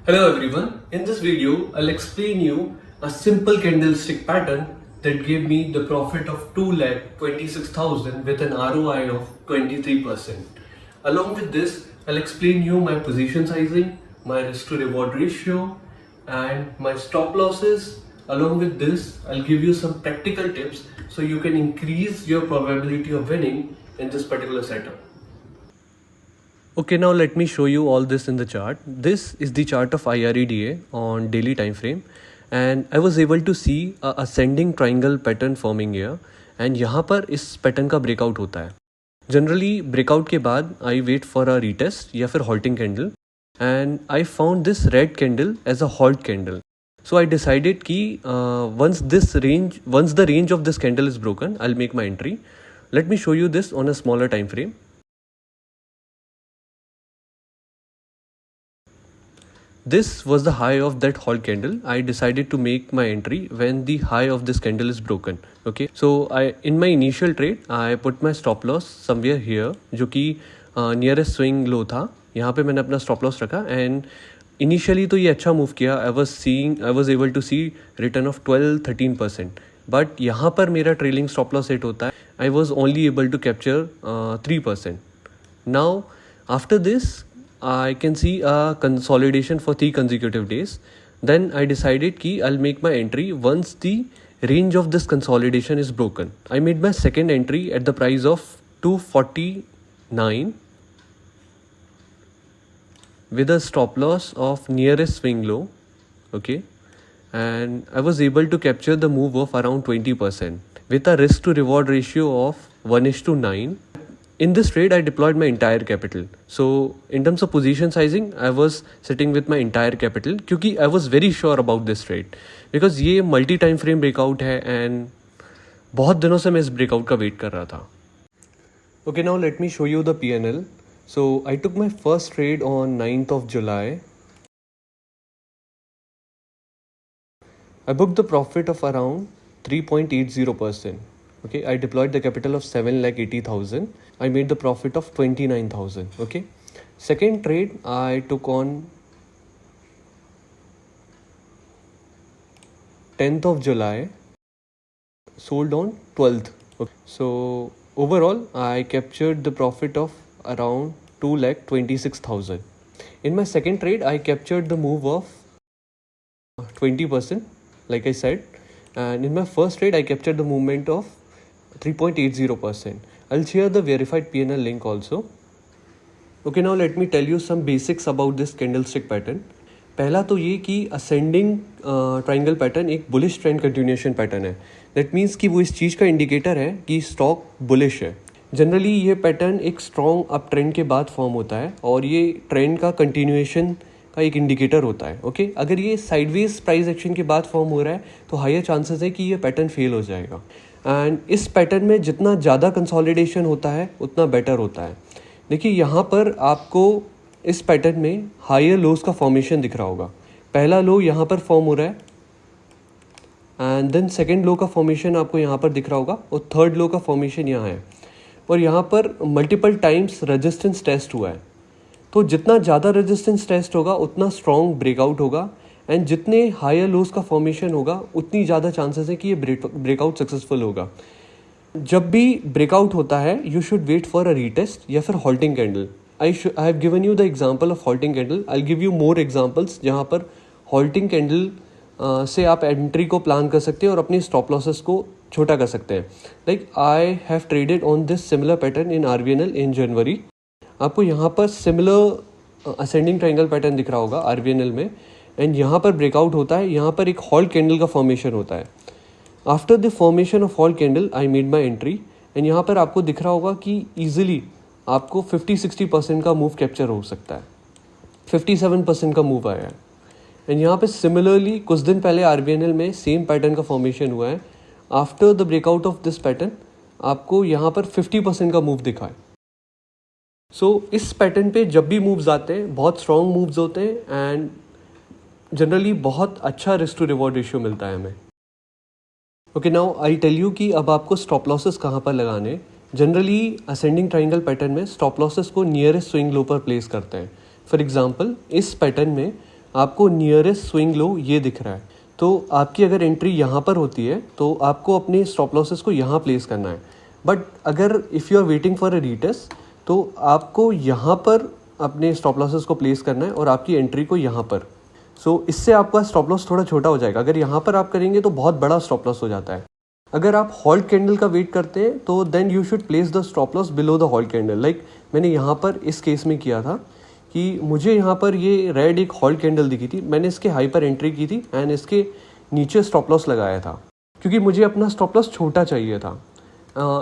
Hello everyone, in this video I'll explain you a simple candlestick pattern that gave me the profit of 2,26,000 with an ROI of 23%. Along with this, I'll explain you my position sizing, my risk to reward ratio and my stop losses. Along with this, I'll give you some practical tips so you can increase your probability of winning in this particular setup. Okay, now let me show you all this in the chart. This is the chart of IREDA on daily time frame and I was able to see a ascending triangle pattern forming here and यहाँ पर इस pattern का breakout होता है. Generally breakout के बाद I wait for a retest या फिर halting candle and I found this red candle as a halt candle. So I decided कि once the range of this candle is broken, I'll make my entry. Let me show you this on a smaller time frame. This was the high of that halt candle. I decided to make my entry when the high of this candle is broken. Okay, so in my initial trade I put my stop loss somewhere here जो कि nearest swing low था. यहाँ पे मैंने अपना stop loss रखा and initially तो ये अच्छा move किया. I was able to see return of 12-13%. But यहाँ पर मेरा trailing stop loss hit होता है. I was only able to capture 3%. Now after this I can see a consolidation for 3 consecutive days. Then I decided कि I'll make my entry once the range of this consolidation is broken. I made my second entry at the price of 249 with a stop loss of nearest swing low. Okay, and I was able to capture the move of around 20% with a risk to reward ratio of 1:9. In this trade, I deployed my entire capital. So in terms of position sizing, I was sitting with my entire capital क्योंकि I was very sure about this trade because ये multi time frame breakout है and बहुत दिनों से मैं इस breakout का wait कर रहा था. Okay, now let me show you the P&L. So I took my first trade on 9th of July. I booked the profit of around 3.80%. Okay, I deployed the capital of 7,80,000. I made the profit of 29,000. Okay, second trade I took on 10th of July, sold on 12th. Okay. So overall I captured the profit of around 2,26,000. In my second trade I captured the move of 20% like I said, and in my first trade I captured the movement of 3.80%. I'll share the verified P&L link also. Okay, now let me tell you some basics about this candlestick pattern. पहला तो ये कि ascending triangle pattern एक bullish trend continuation pattern है. That means कि वो इस चीज़ का indicator है कि stock bullish है. Generally ये pattern एक strong up trend के बाद form होता है और ये trend का continuation का एक इंडिकेटर होता है. ओके, अगर ये साइडवेज प्राइस एक्शन के बाद फॉर्म हो रहा है तो हायर चांसेस है कि ये पैटर्न फेल हो जाएगा. एंड इस पैटर्न में जितना ज़्यादा कंसोलिडेशन होता है उतना बेटर होता है. देखिए यहाँ पर आपको इस पैटर्न में हायर लोज का फॉर्मेशन दिख रहा होगा. पहला लो यहाँ पर फॉर्म हो रहा है एंड देन सेकेंड लो का फॉर्मेशन आपको यहाँ पर दिख रहा होगा और थर्ड लो का फॉर्मेशन यहाँ है और यहाँ पर मल्टीपल टाइम्स रेजिस्टेंस टेस्ट हुआ है. तो जितना ज़्यादा रेजिस्टेंस टेस्ट होगा उतना स्ट्रॉन्ग ब्रेकआउट होगा एंड जितने हायर लोज का फॉर्मेशन होगा उतनी ज़्यादा चांसेस है कि ये ब्रेकआउट सक्सेसफुल होगा. जब भी ब्रेकआउट होता है you should wait for a retest या फिर halting candle. I have given you the example of halting candle. I give you more examples जहाँ पर हॉल्टिंग कैंडल से आप एंट्री को प्लान कर सकते हैं और अपने स्टॉप लॉसेस को छोटा कर सकते हैं. Like I have traded on this similar pattern in RVNL इन जनवरी. आपको यहाँ पर सिमिलर असेंडिंग ट्रायंगल पैटर्न दिख रहा होगा RVNL में एंड यहाँ पर ब्रेकआउट होता है. यहाँ पर एक हॉल्ट कैंडल का फॉर्मेशन होता है. After the formation of halt candle I made my entry and यहाँ पर आपको दिख रहा होगा कि ईजिली आपको 50-60% का मूव कैप्चर हो सकता है. 57% का मूव आया है एंड यहाँ पे सिमिलरली कुछ दिन पहले RVNL में सेम पैटर्न का फॉर्मेशन हुआ है. After the breakout of this pattern आपको यहाँ पर 50% का मूव दिखा है. सो इस पैटर्न पे जब भी मूव्स आते हैं बहुत स्ट्रॉन्ग मूव्स होते हैं एंड जनरली बहुत अच्छा रिस्क टू रिवॉर्ड रेशियो मिलता है हमें. Okay, now I tell you कि अब आपको स्टॉप लॉसेस कहाँ पर लगाने. जनरली असेंडिंग ट्रायंगल पैटर्न में स्टॉप लॉसेस को नियरेस्ट स्विंग लो पर प्लेस करते हैं. फॉर एग्जांपल इस पैटर्न में आपको नियरेस्ट स्विंग लो ये दिख रहा है, तो आपकी अगर एंट्री यहाँ पर होती है तो आपको अपने स्टॉप लॉसेस को यहाँ प्लेस करना है। बट अगर if you are waiting for a retest तो आपको यहाँ पर अपने स्टॉप लॉसेस को प्लेस करना है और आपकी एंट्री को यहाँ पर। सो इससे आपका स्टॉप लॉस थोड़ा छोटा हो जाएगा। अगर यहाँ पर आप करेंगे तो बहुत बड़ा स्टॉप लॉस हो जाता है। अगर आप हॉल्ट कैंडल का वेट करते हैं तो then you should place the stop loss below the halt candle. Like मैंने यहाँ पर इस केस में किया था कि मुझे यहाँ पर ये रेड एक हॉल्ट कैंडल दिखी थी, मैंने इसके हाई पर एंट्री की थी एंड इसके नीचे स्टॉप लॉस लगाया था क्योंकि मुझे अपना स्टॉप लॉस छोटा चाहिए था।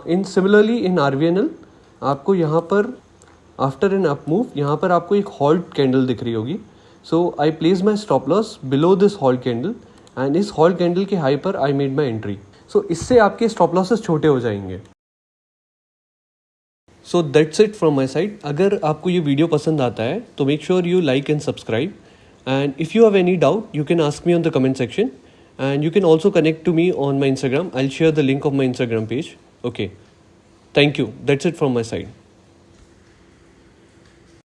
इन सिमिलरली इन RVNL आपको यहाँ पर आफ्टर एन अप मूव यहाँ पर आपको एक हॉल्ट कैंडल दिख रही होगी। So I place my stop loss below this halt candle and इस हॉल्ट कैंडल के हाई पर आई मेड माई एंट्री। सो इससे आपके स्टॉप लॉसेस छोटे हो जाएंगे। So that's it from my side. अगर आपको ये वीडियो पसंद आता है तो make sure you like and subscribe, and if you have any doubt you can ask me on the comment section, and you can also connect to me on my Instagram. I'll share the link of my Instagram page. Okay, thank you. That's it from my side.